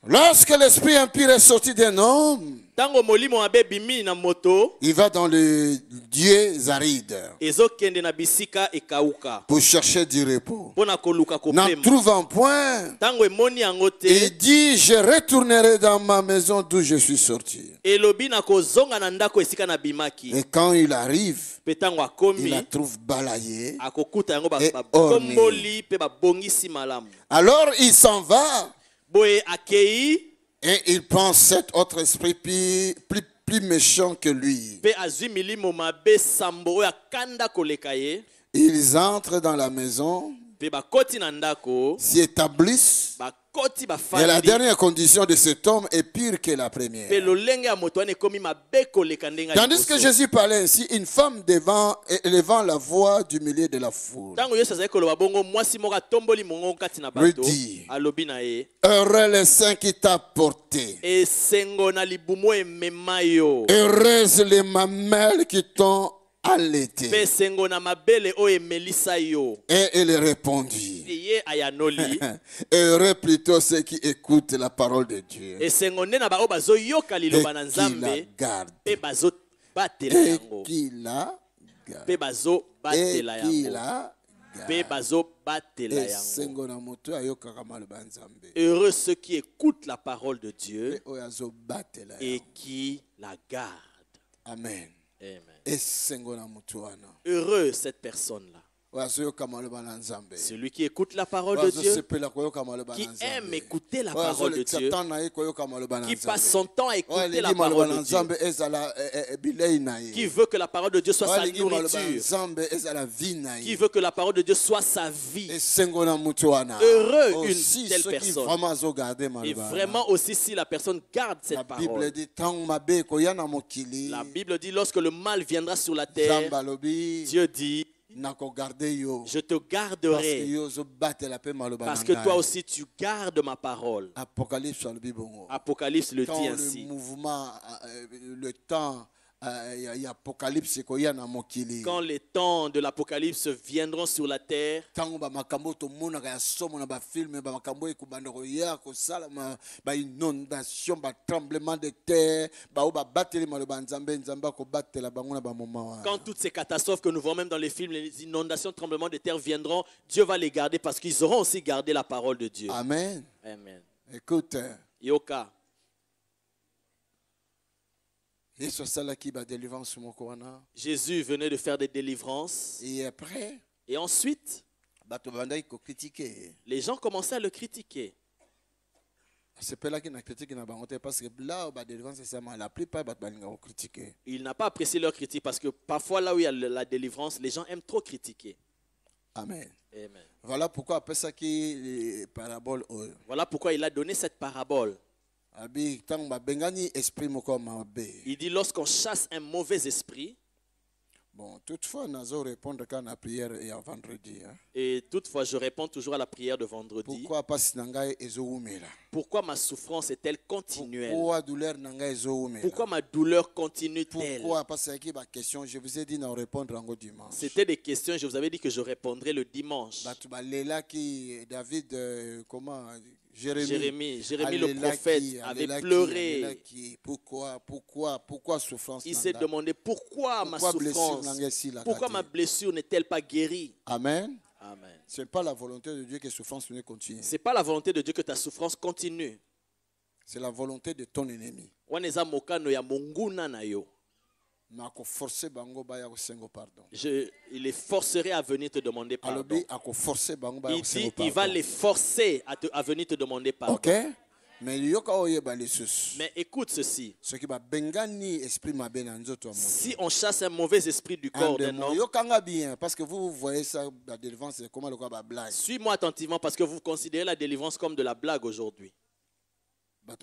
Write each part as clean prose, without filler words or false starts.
Lorsque l'esprit impur est sorti d'un homme, il va dans les lieux arides pour chercher du repos. N'en trouvant point, il dit, je retournerai dans ma maison d'où je suis sorti. Et quand il arrive, il la trouve balayée et ornée. Alors il s'en va. Et il prend cet autre esprit plus méchant que lui. Ils entrent dans la maison, s'y établissent. Et la dernière condition de cet homme est pire que la première. Tandis que Jésus parlait ainsi, une femme élevant la voix du milieu de la foule lui dit, heureux les saints qui t'a porté, heureuses les mamelles qui t'ont allaité. Et il répondit, heureux plutôt ceux qui écoutent la parole de Dieu et qui la gardent. Et qui la Heureux ceux qui écoutent la parole de Dieu et qui la gardent. Amen. Amen. Heureux cette personne-là. Celui qui écoute la parole de Dieu, qui aime écouter la parole de Dieu, qui passe son temps à écouter la parole de Dieu, qui veut que la parole de Dieu soit sa nourriture, qui veut que la parole de Dieu soit sa vie. Heureux une telle personne. Et vraiment aussi si la personne garde cette parole. La Bible dit lorsque le mal viendra sur la terre, Dieu dit, je te garderai parce que toi aussi tu gardes ma parole. Apocalypse le dit ainsi. Le temps quand les temps de l'Apocalypse viendront sur la terre, quand toutes ces catastrophes que nous voyons même dans les films, les inondations, tremblements de terre viendront, Dieu va les garder parce qu'ils auront aussi gardé la parole de Dieu. Amen. Amen. Écoute, Yoka. Jésus venait de faire des délivrances. Et après, et ensuite, les gens commençaient à le critiquer. Il n'a pas apprécié leur critique parce que parfois là où il y a la délivrance, les gens aiment trop critiquer. Amen. Amen. Voilà pourquoi il a donné cette parabole. Il dit lorsqu'on chasse un mauvais esprit. Bon, toutefois, nous allons répondre quand la prière est à vendredi. Et toutefois, je réponds toujours à la prière de vendredi. Pourquoi ma souffrance est-elle continuelle? Pourquoi ma douleur continue-t-elle? Je vous ai dit de répondre en dimanche. C'était des questions, je vous avais dit que je répondrai le dimanche. David, comment? Jérémie le prophète avait pleuré. Pourquoi souffrance? Il s'est demandé pourquoi ma souffrance, pourquoi ma blessure n'est-elle pas guérie? Amen. Amen. Ce n'est pas la volonté de Dieu que souffrance continue. Ce n'est pas la volonté de Dieu que ta souffrance continue. C'est la volonté de ton ennemi. Il les forcerait à venir te demander pardon. Il va les forcer à venir te demander pardon. Okay. Mais écoute ceci. Si on chasse un mauvais esprit du corps d'un homme, parce que vous voyez ça, la délivrance, c'est comment le blague. Suis-moi attentivement parce que vous considérez la délivrance comme de la blague aujourd'hui. Il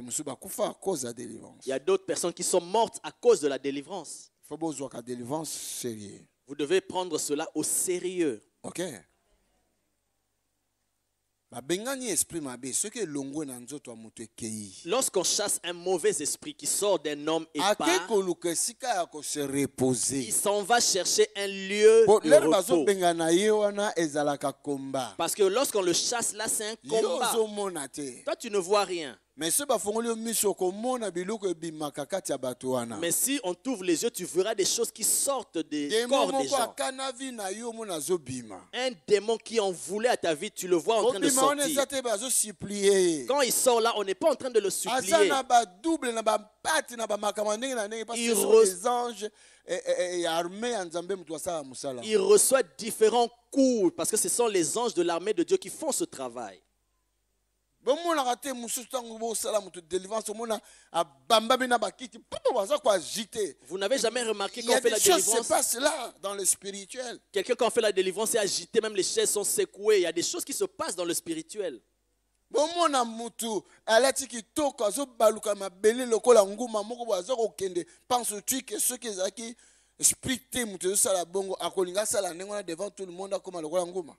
y a d'autres personnes qui sont mortes à cause de la délivrance. Vous devez prendre cela au sérieux. Ok. Lorsqu'on chasse un mauvais esprit qui sort d'un homme et part, il s'en va chercher un lieu de repos. Parce que lorsqu'on le chasse là, c'est un combat. Toi, tu ne vois rien. Mais si on t'ouvre les yeux, tu verras des choses qui sortent des corps des gens. Un démon qui en voulait à ta vie, tu le vois en train de sortir. Quand il sort là, on n'est pas en train de le supplier. Il reçoit différents coups parce que ce sont les anges de l'armée de Dieu qui font ce travail. Vous n'avez jamais remarqué qu'on fait la délivrance? Il y a des choses qui se passent là dans le spirituel. Quelqu'un quand on fait la délivrance est agité, même les chaises sont secouées. Il y a des choses qui se passent dans le spirituel.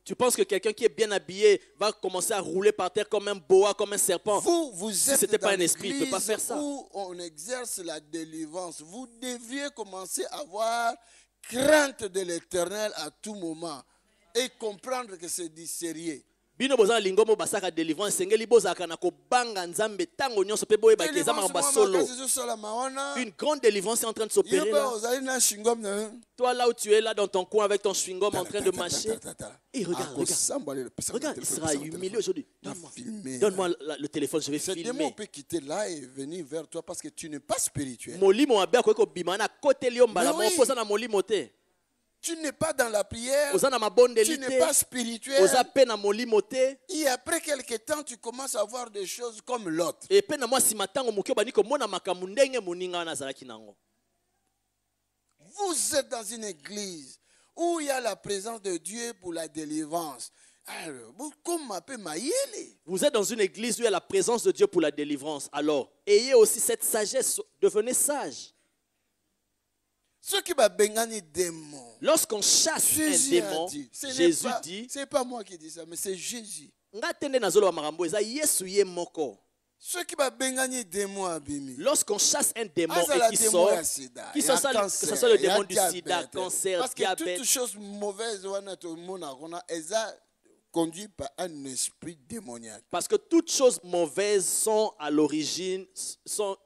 Tu penses que quelqu'un qui est bien habillé va commencer à rouler par terre comme un boa, comme un serpent? Vous si ce n'était pas un esprit, il ne peut pas faire ça. Où on exerce la délivrance, vous deviez commencer à avoir crainte de l'Éternel à tout moment et comprendre que c'est du sérieux. Une grande délivrance est en train de s'opérer là. Toi là où tu es là dans ton coin avec ton chewing-gum en train de mâcher. Et regarde, il sera humilié aujourd'hui. Donne-moi le téléphone, je vais filmer. Ce démon peut quitter là et venir vers toi parce que tu n'es pas spirituel. Tu n'es pas dans la prière, tu n'es pas spirituel. Et après quelques temps, tu commences à voir des choses comme l'autre. Vous êtes dans une église où il y a la présence de Dieu pour la délivrance. Vous êtes dans une église où il y a la présence de Dieu pour la délivrance. Alors, ayez aussi cette sagesse, devenez sage. Lorsqu'on chasse un démon, Jésus dit, c'est pas moi qui dis ça, mais c'est Jésus. Lorsqu'on chasse un démon et qu'il sort, que ce soit le démon du sida, cancer, parce que diabète, toutes choses mauvaises conduit par un esprit démoniaque. Parce que toutes choses mauvaises sont à l'origine, sont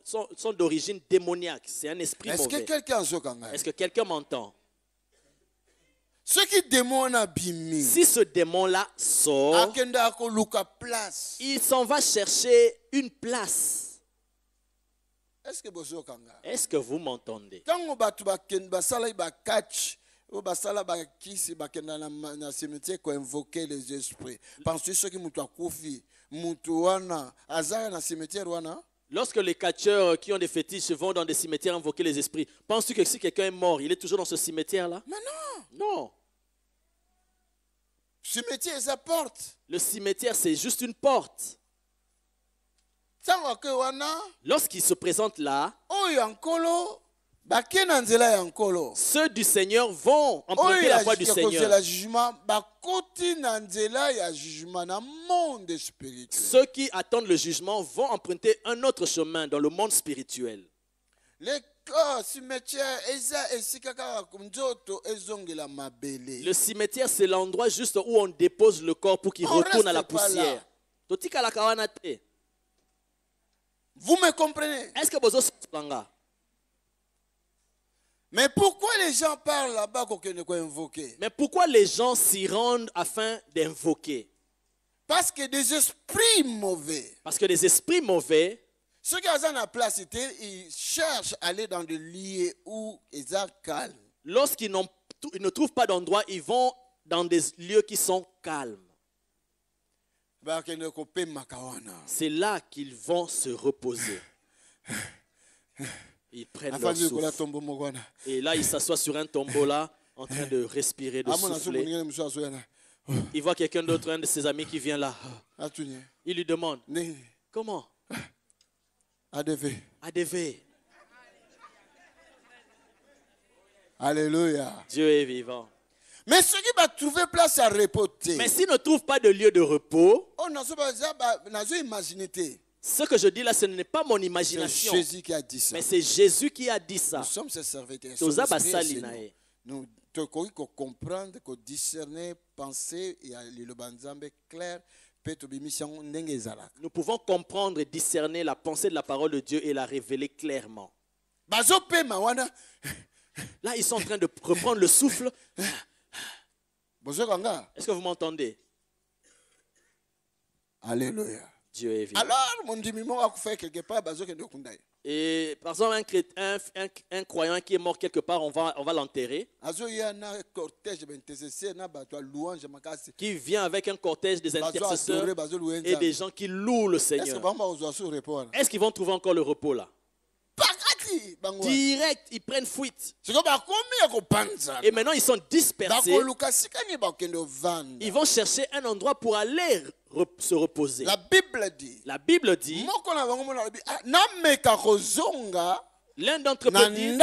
d'origine démoniaque. C'est un esprit mauvais. Est-ce que quelqu'un m'entend? Si ce démon-là sort, il s'en va chercher une place. Est-ce que vous m'entendez? Lorsque les catcheurs qui ont des fétiches vont dans des cimetières invoquer les esprits, penses-tu que si quelqu'un est mort, il est toujours dans ce cimetière-là? Mais non. Non. Cimetière, c'est sa porte. Le cimetière, c'est juste une porte. Lorsqu'il se présente là, ceux du Seigneur vont emprunter la voie du Seigneur. Ceux qui attendent le jugement vont emprunter un autre chemin dans le monde spirituel. Le cimetière, c'est l'endroit juste où on dépose le corps pour qu'il retourne à la poussière. Vous me comprenez? Est-ce que vous avez... Mais pourquoi les gens parlent là-bas qu'on peut invoquer? Mais pourquoi les gens s'y rendent afin d'invoquer? Parce que des esprits mauvais. Parce que des esprits mauvais. Ceux qui sont à la place, ils cherchent à aller dans des lieux où ils sont calmes. Lorsqu'ils ne trouvent pas d'endroit, ils vont dans des lieux qui sont calmes. C'est là qu'ils vont se reposer. Ils prennent leur souffle. Et là, ils s'assoient sur un tombeau là, en train de respirer, de souffler. Il voit quelqu'un d'autre, un de ses amis qui vient là. Il lui demande, comment? ADV. Alléluia. Dieu est vivant. Mais ceux qui vont trouver place à reposer. Mais s'ils ne trouvent pas de lieu de repos, ce que je dis là, ce n'est pas mon imagination. C'est Jésus qui a dit ça. Mais c'est Jésus qui a dit ça. Nous sommes ses serviteurs. Nous devons comprendre, discerner, penser et le banzambe clair, Nous pouvons comprendre et discerner la pensée de la parole de Dieu et la révéler clairement. Là, ils sont en train de reprendre le souffle. Est-ce que vous m'entendez? Alléluia. Dieu est vivant. Alors, mon diminuant a fait quelque part, et par exemple, un croyant qui est mort quelque part, on va l'enterrer. Qui vient avec un cortège des intercesseurs et des gens qui louent le Seigneur. Est-ce qu'ils vont trouver encore le repos là? Direct, ils prennent fuite. Et maintenant, ils sont dispersés. Ils vont chercher un endroit pour aller se reposer. La Bible dit, l'un d'entre eux dit,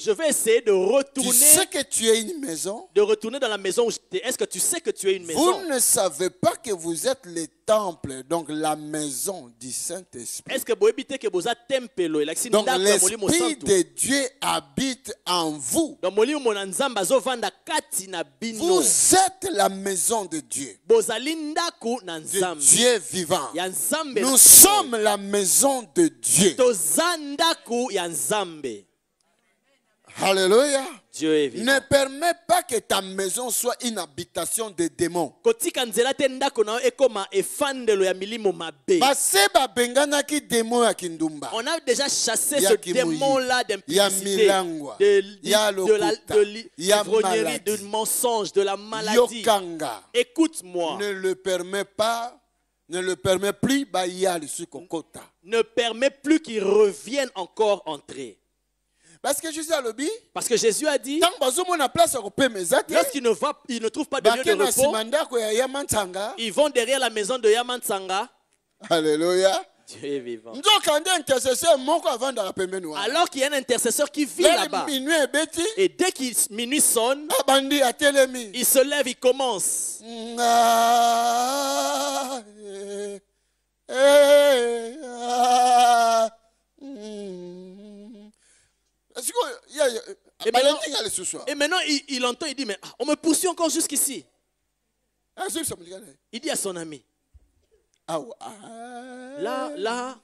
je vais essayer de retourner. Tu sais que tu es une maison? De retourner dans la maison où j'étais. Est-ce que tu sais que tu es une maison? Vous ne savez pas que vous êtes le temple, donc la maison du Saint-Esprit. Est-ce que vous habitez que vous êtes temple? Donc l'Esprit de Dieu habite en vous. Vous êtes la maison de Dieu. De Dieu vivant. Nous sommes la maison de Dieu. Alléluia. Dieu est vivant. Ne permets pas que ta maison soit une habitation de démons. On a déjà chassé ce démon-là d'impudicité, de l'ivrognerie, du mensonge, de la maladie. Écoute-moi. Ne le permets pas. Ne le permet plus. Ne permet plus qu'il revienne encore entrer. Parce que Jésus a dit, lorsqu'il ne trouve pas de lieu de repos, ils vont derrière la maison de Yamantsanga. Alléluia. Dieu est vivant. Alors qu'il y a un intercesseur qui vit là-bas. Et dès que minuit sonne, il se lève, il commence. Et maintenant il entend, il dit, mais on me poursuit encore jusqu'ici. Il dit à son ami, là.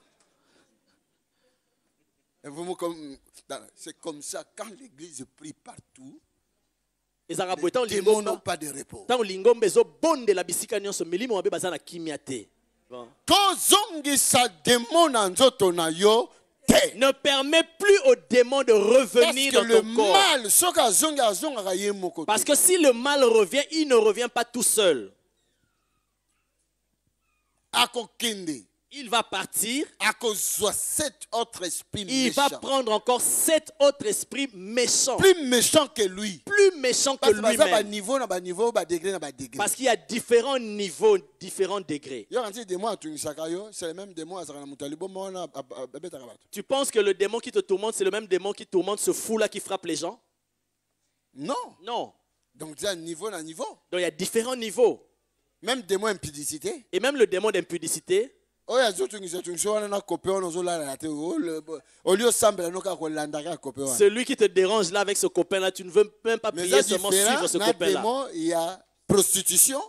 C'est comme ça, quand l'église prie partout, les démons n'ont pas de repos. Ne permet plus au démon de revenir dans ton corps. Parce que si le mal revient, il ne revient pas tout seul. Il va partir. Il va prendre encore 7 autres esprits méchants. Plus méchants que lui. Plus méchants que lui-même. Parce qu'il y a différents niveaux, différents degrés. Tu penses que le démon qui te tourmente, c'est le même démon qui tourmente ce fou-là qui frappe les gens? Non. Non. Donc il y a niveau. Donc il y a différents niveaux. Même démon d'impudicité. Et même le démon d'impudicité. Celui qui te dérange là avec ce copain-là, tu ne veux même pas prier, seulement suivre ce copain-là. Il y a prostitution.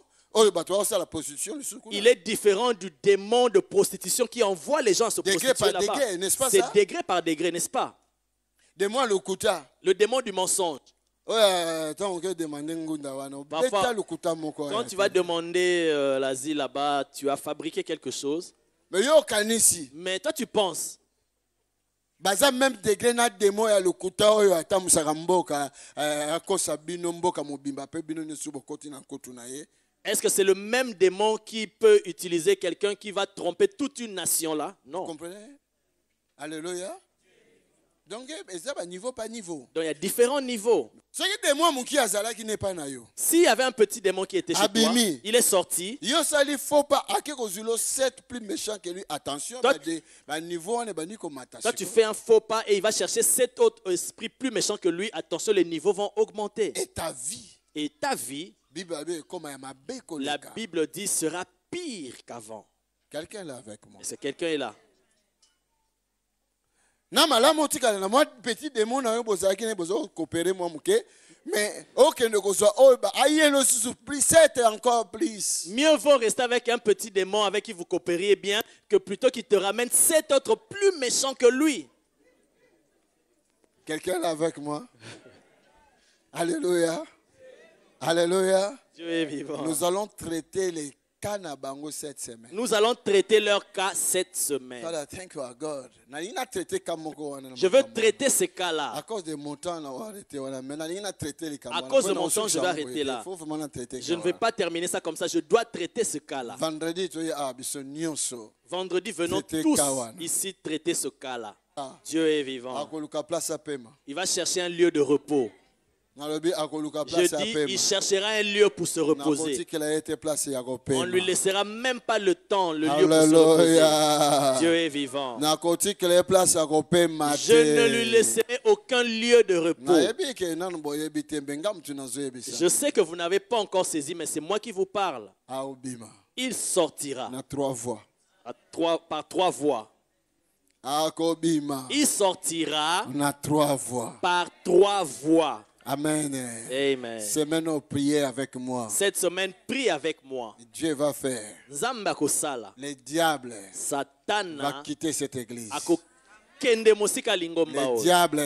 Il est différent du démon de prostitution qui envoie les gens à se prostituer là-bas. C'est degré par degré, n'est-ce pas? Le démon du mensonge. Parfois, quand tu vas demander l'asile là-bas, tu as fabriqué quelque chose. Mais toi tu penses. Même degré na démon ya lokuta oyo atamusaka mboka akosa bino mboka mobimba pe bino nyesu bokoti na nkotu na ye. Est-ce que c'est le même démon qui peut utiliser quelqu'un qui va tromper toute une nation là? Non. Vous comprenez? Alléluia. Donc niveau par niveau. Donc il y a différents niveaux. S'il y avait un petit démon qui était chez toi, il est sorti. Toi tu fais un faux pas et il va chercher 7 autres esprits plus méchants que lui. Attention, les niveaux vont augmenter. Et ta vie, la Bible dit, sera pire qu'avant. Quelqu'un est là avec moi. Est-ce que quelqu'un est là? Petit démon na yo bozaki ne bozo coopérer moi muke Mais aucun de cause, plus 7 encore plus. Mieux vaut rester avec un petit démon avec qui vous coopériez bien que plutôt qu'il te ramène 7 autres plus méchants que lui. Quelqu'un là avec moi? Alléluia. Alléluia. Dieu est vivant. Nous allons traiter les cas Nabango cette semaine. Nous allons traiter leur cas cette semaine. Father, thank you, our God. Je veux traiter ces cas-là. À cause de mon temps, à cause de mon temps, je vais arrêter là. Je ne vais pas terminer ça comme ça. Je dois traiter ce cas-là. Vendredi, venons tous ici traiter ce cas-là. Dieu est vivant. Il va chercher un lieu de repos. Je dis, il cherchera un lieu pour se reposer. On ne lui laissera même pas le temps, le lieu pour se reposer. Dieu est vivant. Je ne lui laisserai aucun lieu de repos. Je sais que vous n'avez pas encore saisi, mais c'est moi qui vous parle. Il sortira par 3 voies. Il sortira par 3 voies. Amen. Amen. Semaine de prière avec moi. Cette semaine, prie avec moi. Dieu va faire. Le diable va quitter cette église. Le diable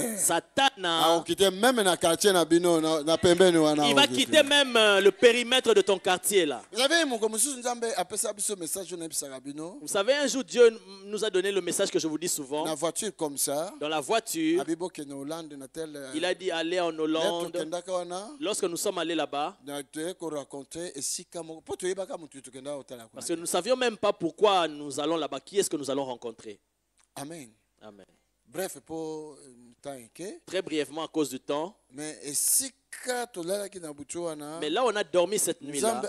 il va quitter même le périmètre de ton quartier là. Vous savez, un jour Dieu nous a donné le message que je vous dis souvent. La voiture comme ça. Dans la voiture, il a dit aller en Hollande. Lorsque nous sommes allés là-bas, parce que nous ne savions même pas pourquoi nous allons là-bas. Qui est-ce que nous allons rencontrer? Amen. Amen. Bref, pour très brièvement à cause du temps. Mais là, on a dormi cette nuit-là.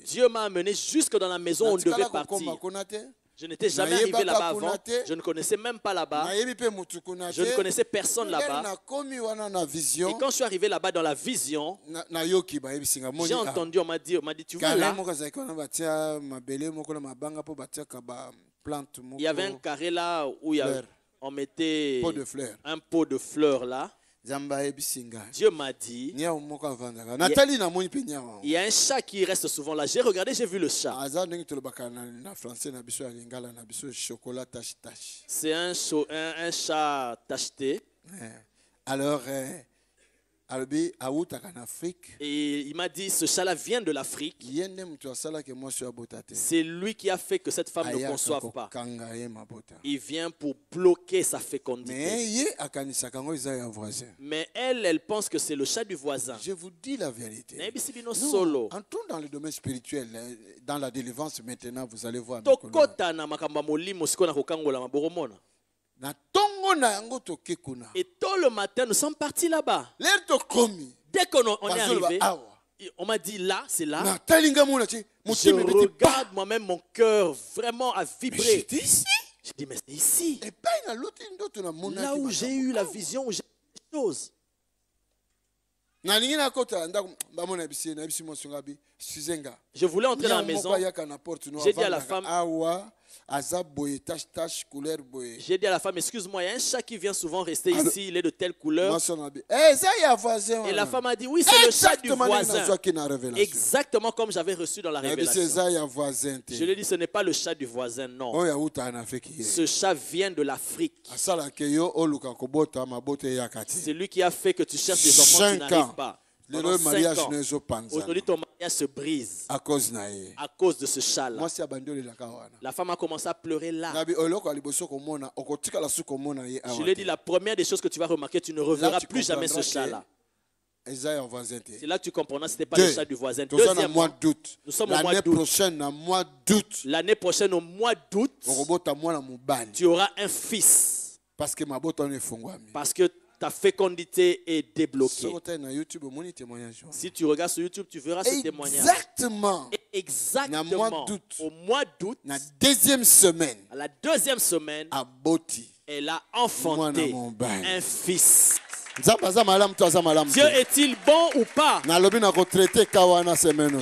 Dieu m'a amené jusque dans la maison où on devait partir. Je n'étais jamais arrivé là-bas avant. Je ne connaissais même pas là-bas. Je ne connaissais personne là-bas. Et quand je suis arrivé là-bas dans la vision, j'ai entendu, on m'a dit, tu vois là, il y avait un carré là où on mettait un pot de fleurs là. Dieu m'a dit, il y a un chat qui reste souvent là. J'ai regardé, j'ai vu le chat. C'est un chat tacheté. Alors, et il m'a dit, ce chat-là vient de l'Afrique. C'est lui qui a fait que cette femme ne conçoive pas. Il vient pour bloquer sa fécondité. Mais elle pense que c'est le chat du voisin. Je vous dis la vérité. Nous, entrons dans le domaine spirituel, dans la délivrance maintenant, vous allez voir. Et tôt le matin, nous sommes partis là-bas. Dès qu'on est arrivé, on m'a dit là, c'est là. Je regarde moi-même, mon cœur vraiment a vibré. Je dis, mais c'est ici. Là où j'ai eu la vision, où j'ai vu les choses. Je voulais entrer dans la maison. J'ai dit à la femme, excuse-moi, il y a un chat qui vient souvent rester ici, il est de telle couleur. Et la femme a dit, oui, c'est le chat du voisin. Exactement comme j'avais reçu dans la révélation. Je lui ai dit, ce n'est pas le chat du voisin, non. Ce chat vient de l'Afrique. C'est lui qui a fait que tu cherches des enfants, tu n'arrives pas. Aujourd'hui, ton mariage se brise à cause de ce chat-là. La femme a commencé à pleurer là. Je lui ai dit, la première des choses que tu vas remarquer, tu ne reverras plus jamais ce chat-là. C'est là que tu comprendras que ce n'était pas le chat du voisin. Deuxièmement, nous sommes au mois d'août. L'année prochaine, au mois d'août, tu auras un fils. Parce que ta fécondité est débloquée. Si tu regardes sur YouTube, tu verras ce témoignage. Exactement. Au mois d'août, à la deuxième semaine, elle a enfanté un fils. Dieu est-il bon ou pas?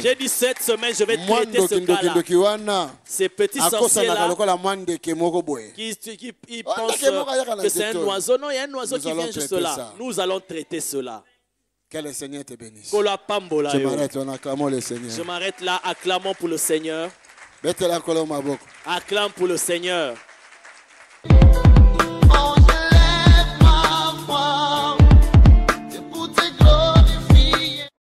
J'ai dit cette semaine, je vais traiter ce cas-là. Ces petits sorciers-là qui pensent que c'est un oiseau. Non, il y a un oiseau qui vient juste là. Nous allons traiter cela. Que le Seigneur te bénisse. Je m'arrête, on acclamons le Seigneur. Je m'arrête là, acclamons pour le Seigneur. Acclame pour le Seigneur.